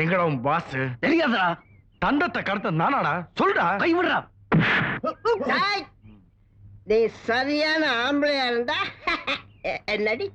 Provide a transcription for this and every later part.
எங்கடா உன் பாஸ்? தெரியாதா? தண்டத்தை கடத்த நானாடா? சொல்டா. கை விடுறா. நீ சரியான ஆம்பளையா இருந்தா என்னடி?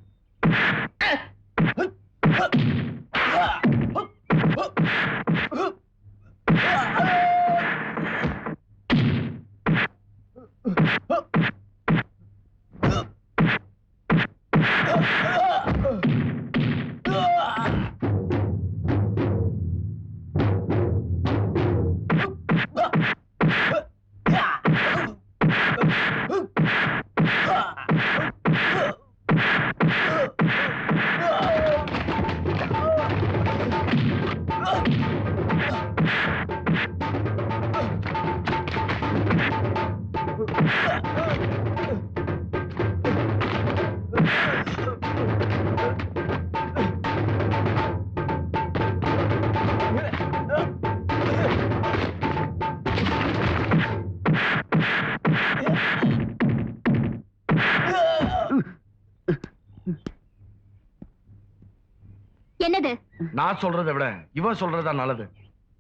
என்னது? நான் சொல்றதை விட இவன் சொல்றதா நல்லது.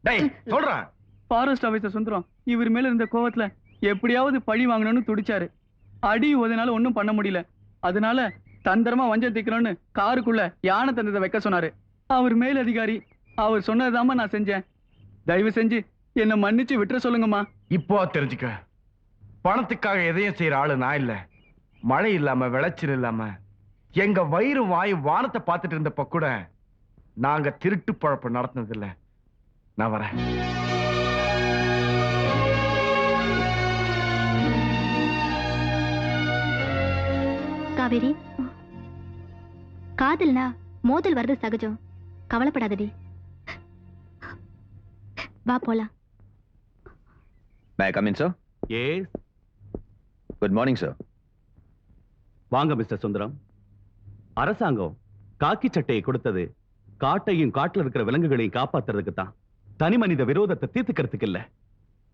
டேய் சொல்றா. ஃபாரஸ்ட் ஆபீசர் சுந்தரம் இவர் மேல இருந்த கோவத்துல எப்படியாவது பழி வாங்கணும்னு துடிச்சாரு. அடி உதனால ஒன்னும் பண்ண முடியல. அதனால தந்திரமா வஞ்சம் தீக்கணும்னு காருக்குள்ள யானை தந்தத்தை வைக்க சொன்னாரு. அவர் மேல் அதிகாரி. அவர் சொன்னதுதாம்மா நான் செஞ்சேன். தயவு செஞ்சு என்ன மன்னிச்சு விட்டுற சொல்லுங்கம்மா. இப்போ தெரிஞ்சுக்க, பணத்துக்காக எதையும் செய்யற ஆளு நான் இல்ல. மழை இல்லாம விளைச்சல் இல்லாம எங்க வயிறு வாயு வானத்தை பார்த்துட்டு இருந்தப்ப கூட நாங்க திருட்டு பழப்பு நடத்தினது இல்ல. நான் வரேன். காவேரி, காதல்னா மோதல் வர்றது சகஜம். கவலைப்படாதடி. வா போலாம். May I come in, sir? Yes. Good morning, sir. வாங்க மிஸ்டர் சுந்தரம். அரசாங்கம் காக்கி சட்டையை கொடுத்தது காட்டையும் காட்டுல இருக்கிற விலங்குகளையும் காப்பாத்துறதுக்கு தான். தனி மனித விரோதத்தை தீர்த்துக்கிறதுக்கு இல்ல.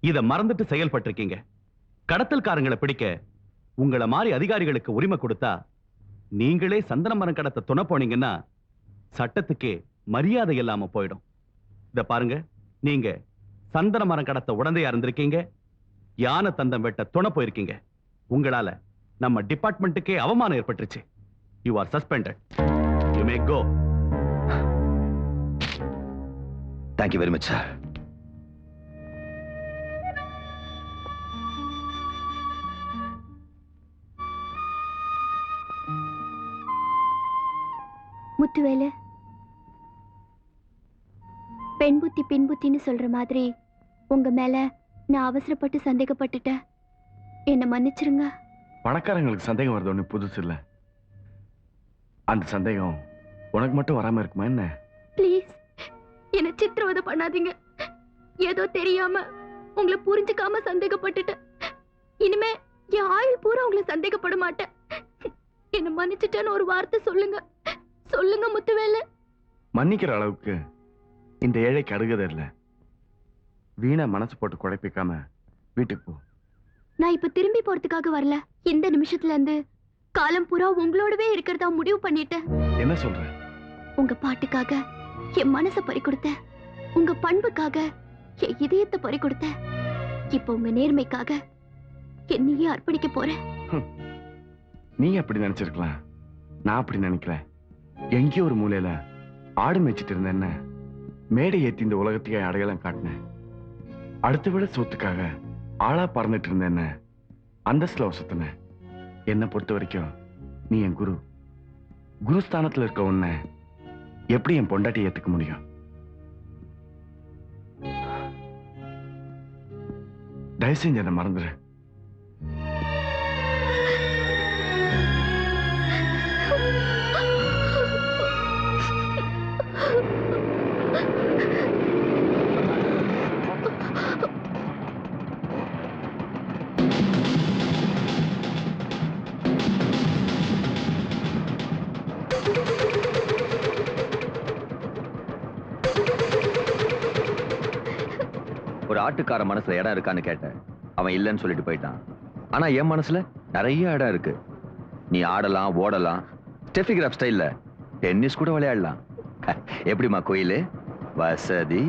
இத மறந்துட்டு செயல்பட்டிருக்கீங்க. கடத்தல்காரங்களை பிடிக்க உங்களை மாதிரி அதிகாரிகளுக்கு உரிமை கொடுத்தா நீங்களே சந்தன மரம் கடத்த துணை போனீங்கன்னா சட்டத்துக்கே மரியாதை இல்லாம போயிடும். இத பாருங்க, நீங்க சந்தன மரம் கடத்த உடந்தையா இருந்திருக்கீங்க. யானை தந்தம் வெட்ட துணை போயிருக்கீங்க. உங்களால நம்ம டிபார்ட்மெண்ட்டுக்கே அவமானம் ஏற்பட்டுருச்சு. You are suspended. You may go. Thank you very much, sir. Muthuvelu, பெண் புத்தி பின் புத்தின்னு சொல்ற மாதிரி உங்க மேல நான் அவசரப்பட்டு சந்தேகப்பட்டுட்டேன். என்ன மன்னிச்சிருங்க. பணக்காரங்களுக்கு சந்தேகம் வருது ஒண்ணு புதுசு இல்ல. அந்த சந்தேகம் உனக்கு மட்டும் வராம இருக்குமா என்ன? ப்ளீஸ் என்ன சித்திரவதை பண்ணாதீங்க. ஏதோ தெரியாம உங்களை புரிஞ்சுக்காம சந்தேகப்பட்டுட்டேன். இனிமே என் ஆயுள் பூரா உங்களை சந்தேகப்பட மாட்டேன். என்ன மன்னிச்சுட்டேன்னு ஒரு வார்த்தை சொல்லுங்க. சொல்லுங்க முத்துவேலு. மன்னிக்கிற அளவுக்கு இந்த ஏழைக்கு அருகதை இல்ல. வீணா மனசு போட்டு குழப்பிக்காம வீட்டுக்கு போ. நான் இப்ப திரும்பி போறதுக்காக வரல. இந்த நிமிஷத்துல இருந்து காலம் பூரா உங்களோடவே இருக்கிறதா முடிவு பண்ணிட்டேன். என்ன சொல்ற? உங்க பாட்டுக்காக என் மனசை பறி கொடுத்தேன். உங்க பண்புக்காக என் இதயத்தை பறி கொடுத்தேன். இப்ப உங்க நேர்மைக்காக என்னையே அர்ப்பணிக்க போறேன். நீ அப்படி நினைச்சிருக்கலாம், நான் அப்படி நினைக்கல. எங்கேயோ ஒரு மூலையில ஆடு மேய்ச்சிட்டு இருந்த என்ன மேடை ஏத்தி இந்த உலகத்தையே அடையாளம் காட்டினேன். அடுத்த விட சொத்துக்காக ஆளா பறந்துட்டு இருந்த என்ன அந்தஸ்துல வசத்துன. என்னை பொறுத்த வரைக்கும் நீ என் குரு. குருஸ்தானத்துல இருக்க உன்னை எப்படி என் பொண்டாட்டி ஏத்துக்க முடியும்? தயவு செஞ்சு என்னை மறந்துரு. ஒரு ஆட்டுக்கார மனசுல இடம் இருக்கான்னு கேட்டேன். அவன் இல்லைன்னு சொல்லிட்டு போயிட்டான். ஆனா என் மனசுல நிறைய இடம் இருக்கு. நீ ஆடலாம், ஓடலாம், ஸ்டெஃபிகிராஃப் ஸ்டைல்ல டென்னிஸ் கூட விளையாடலாம். எப்படிமா கோயிலு? வசதி.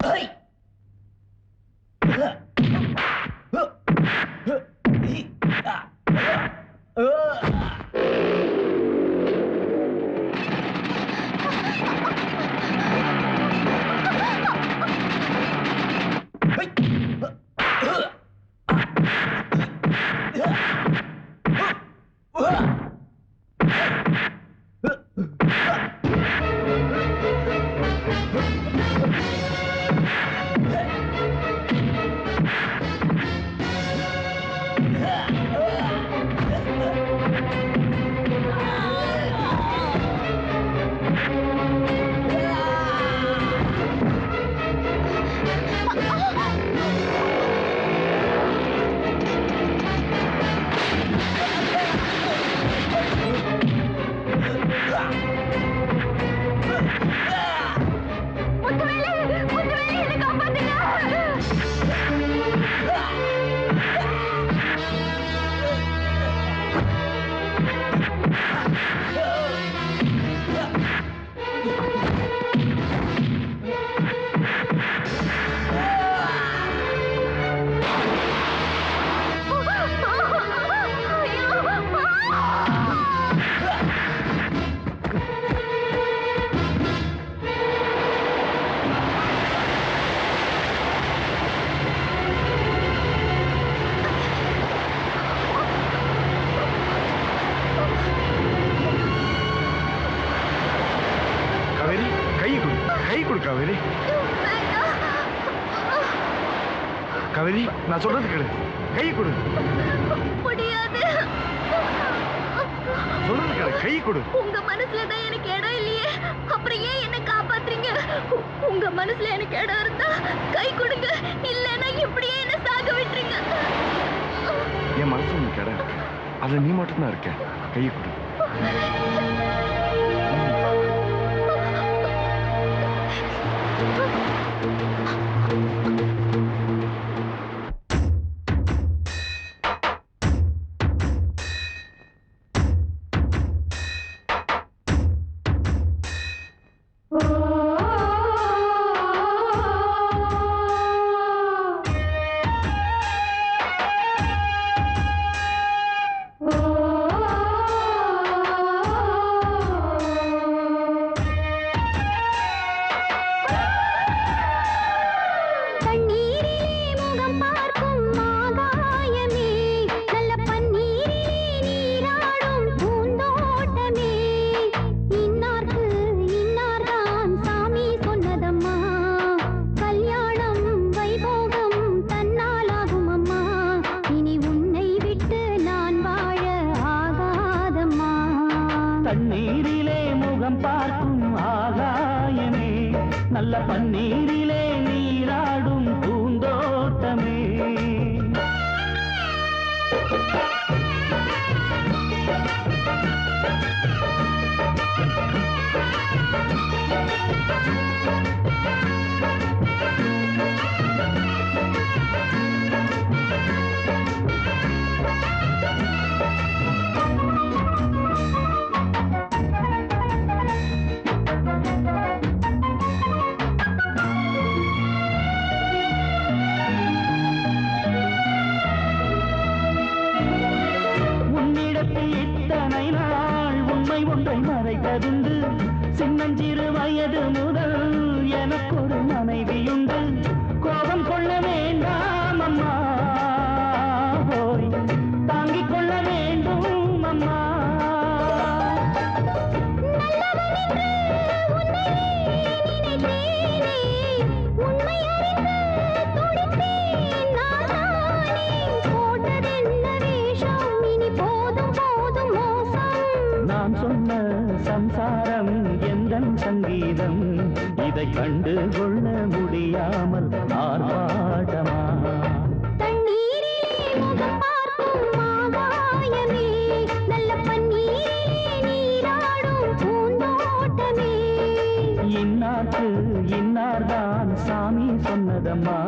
ஏய், காவேரி காவேரி நான் சொல்றது கேளு கை கொடு முடியாது சொல்றது கேளு கை கொடு உங்க மனசுல தான் எனக்கு இடம் இல்லையே அப்புறம் ஏன் என்ன காப்பாத்துறீங்க உங்க மனசுல எனக்கு இடம் இருந்தா கை கொடுங்க இல்லைன்னா இப்படியே என்ன சாக விட்டுருங்க என் மனசுல உனக்கு இடம் இருக்கு அதுல நீ மட்டும்தான் இருக்க கை கொடு நல்ல பன்னீரிலே நீராடும் பூந்தோட்டமே. மறைத்ததுண்டு சின்னஞ்சிறு வயது முதல் எனக்கொரு மனைவியுண்டு. கோபம் கொள்ள வேண்டாம் அம்மா, போய் தாங்கிக் கொள்ள வேண்டும் அம்மா. நான் சொன்ன சம்சாரம் எந்தன் சங்கீதம், இதை கண்டு கொள்ள முடியாமல் ஆர்ப்பாட்டமா. இன்னார்க்கு இன்னார்தான் சாமி சொன்னதம்மா,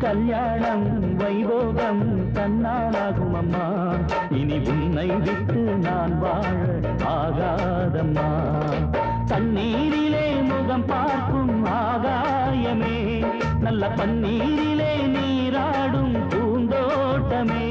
கல்யாணம் வைபோகம் தன்னாலாகும் அம்மா. இனி உன்னை விட்டு நான் வாழ ஆகாதம்மா. தண்ணீரிலே முகம் பார்க்கும் ஆகாயமே, நல்ல பன்னீரிலே நீராடும் பூந்தோட்டமே.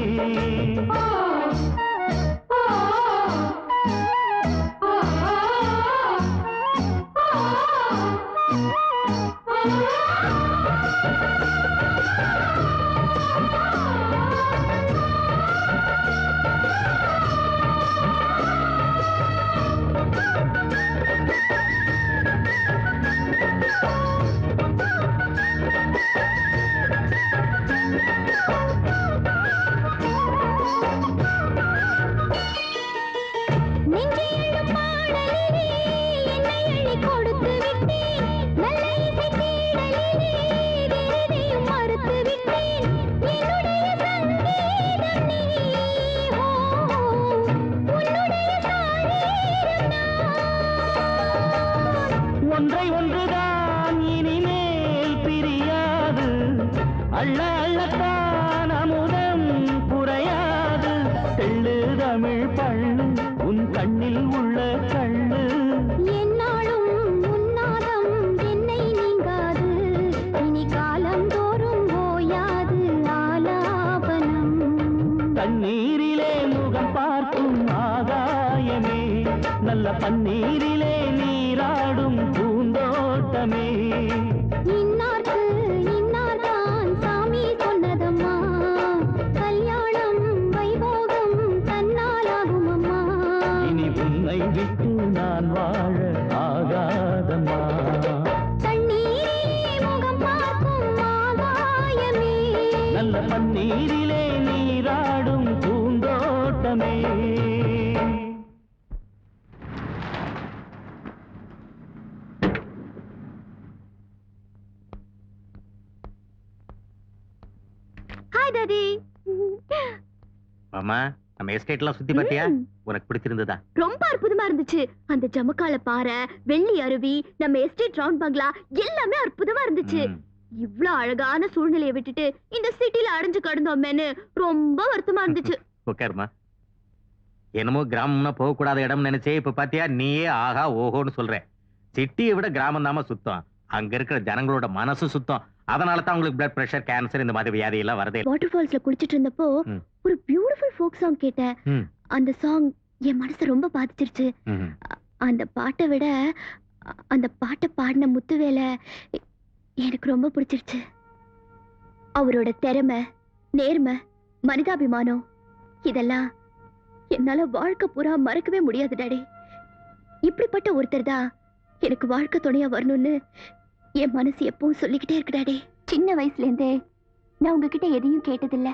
ஒன்றை ஒன்றுதான் இனிமேல் பிரியாது, அள்ள அள்ளத்தான் அமுதம் குறையாது. தெள்ளு தமிழ் பள்ளு உன் கண்ணில் உள்ள கள்ளு, என்னாலும் உன்னாதம் என்னை நீங்காது. இனி காலம் தோறும் ஓயாது ஆலாபனம். தண்ணீரிலே முகம் பார்க்கும் ஆகாயமே, நல்ல பன்னீரிலே நீராடும் பூந்தோட்டமே. இன்னார்க்கு இன்னார்தான் சாமி சொன்னதம்மா, கல்யாணம் வைபோகம் தன்னாலாகும் அம்மா. இனி உன்னை விட்டு நான் வாழ ஆகாதம்மா. தண்ணீரிலே முகம் பார்க்கும் ஆகாயமே, நல்ல பன்னீரிலே நீராடும் பூந்தோட்டமே. Hi daddy. மாமா, நம்ம எஸ்டேட்லாம் சுத்தி பார்த்தியா? உனக்கு பிடிச்சிருந்ததா? ரொம்ப அற்புதமா இருந்துச்சு. அந்த ஜமக்கால பாறை, வெள்ளி அருவி, நம்ம எஸ்டேட் ரவுண்ட் பங்களா எல்லாமே அற்புதமா இருந்துச்சு. இவ்ளோ அழகான சூழ்நிலையை விட்டுட்டு இந்த சிட்டில அடைஞ்சு கடந்தோமேன்னு ரொம்ப வருத்தமா இருந்துச்சு. உட்காருமா. என்னமோ கிராமம்னா போக கூடாத இடம் நினைச்சே, இப்ப பாத்தியா நீயே ஆஹா ஓஹோன்னு சொல்ற. சிட்டியை விட கிராமம் தாம சுத்தம். அங்க இருக்கிற ஜனங்களோட மனசு சுத்தம். அதனால தான் உங்களுக்கு பிளட் பிரஷர், கேன்சர் இந்த மாதிரி வியாதி எல்லாம் வரதே. வாட்டர் ஃபால்ஸ்ல குளிச்சிட்டு இருந்தப்போ ஒரு பியூட்டிஃபுல் ஃபோக் சாங் கேட்டேன். அந்த சாங் என் மனசை ரொம்ப பாதிச்சிருச்சு. அந்த பாட்டை விட அந்த பாட்டை பாடின முத்துவேலை எனக்கு ரொம்ப பிடிச்சிருச்சு. அவரோட திறமை, நேர்மை, மனிதாபிமானம் இதெல்லாம் என்னால வாழ்க்கை பூரா மறக்கவே முடியாது டாடி. இப்படிப்பட்ட ஒருத்தர் தான் எனக்கு வாழ்க்கை துணையா வரணும்னு என் மனசு எப்பவும் சொல்லிக்கிட்டே இருக்கு டாடி. சின்ன வயசுல இருந்தே நான் உங்ககிட்ட எதையும் கேட்டதில்ல,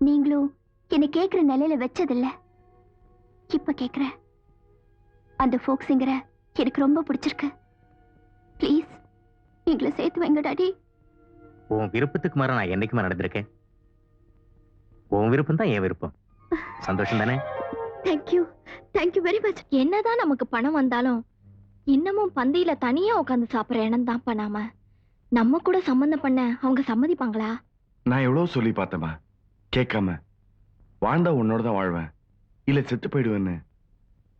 நீங்களும் என்னை கேட்கிற நிலையில வச்சதில்ல. இப்ப கேக்குறேன். அந்த ஃபோக் சிங்கரை எனக்கு ரொம்ப பிடிச்சிருக்கு. ப்ளீஸ் எங்களை சேர்த்து வைங்க டாடி. உன் விருப்பத்துக்கு மாற நான் என்னைக்குமா நடந்திருக்கேன்? உன் விருப்பம் தான் என் விருப்பம். சந்தோஷம் தானே? Thank you very much. என்னதான் நமக்கு பணம் வந்தாலும் இன்னமும் பந்தியில தனியா உட்காந்து சாப்பிடுற இடம் தான் பண்ணாம நம்ம கூட சம்பந்தம் பண்ண அவங்க சம்மதிப்பாங்களா? நான் எவ்வளவு சொல்லி பார்த்தேமா, கேட்காம வாழ்ந்தா உன்னோட தான் வாழ்வேன், இல்ல செத்து போயிடுவேன்னு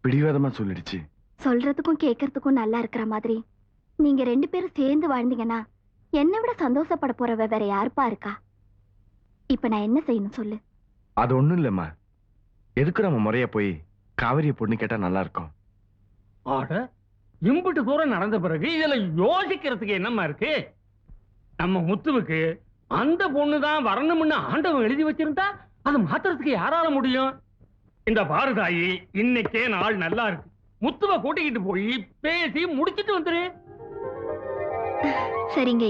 பிடிவாதமா சொல்லிடுச்சு. சொல்றதுக்கும் கேட்கறதுக்கும் நல்லா இருக்கிற மாதிரி நீங்க 2 பேரும் சேர்ந்து வாழ்ந்தீங்கன்னா என்னை விட சந்தோஷப்பட போறவ வேற யாருப்பா இருக்கா? இப்ப நான் என்ன செய்யணும் சொல்லு. அது ஒண்ணும் இல்லம்மா, எதுக்கு நம்ம முறையா போய் காவிரிய பொண்ணு கேட்டா நல்லா இருக்கும். ஆட இம்புட்டு தூரம் நடந்த பிறகு இதுல யோசிக்கிறதுக்கு என்னமா இருக்கு? நம்ம முத்துவுக்கு அந்த பொண்ணுதான் வரணும்னு ஆண்டவன் எழுதி வச்சிருந்தா அது மாத்துறதுக்கு யாரால முடியும்? இந்த பாரதாயி இன்னைக்கே நாள் நல்லா இருக்கு, முத்துவை கூட்டிக்கிட்டு போய் பேசி முடிச்சிட்டு வந்துரு. சரிங்க.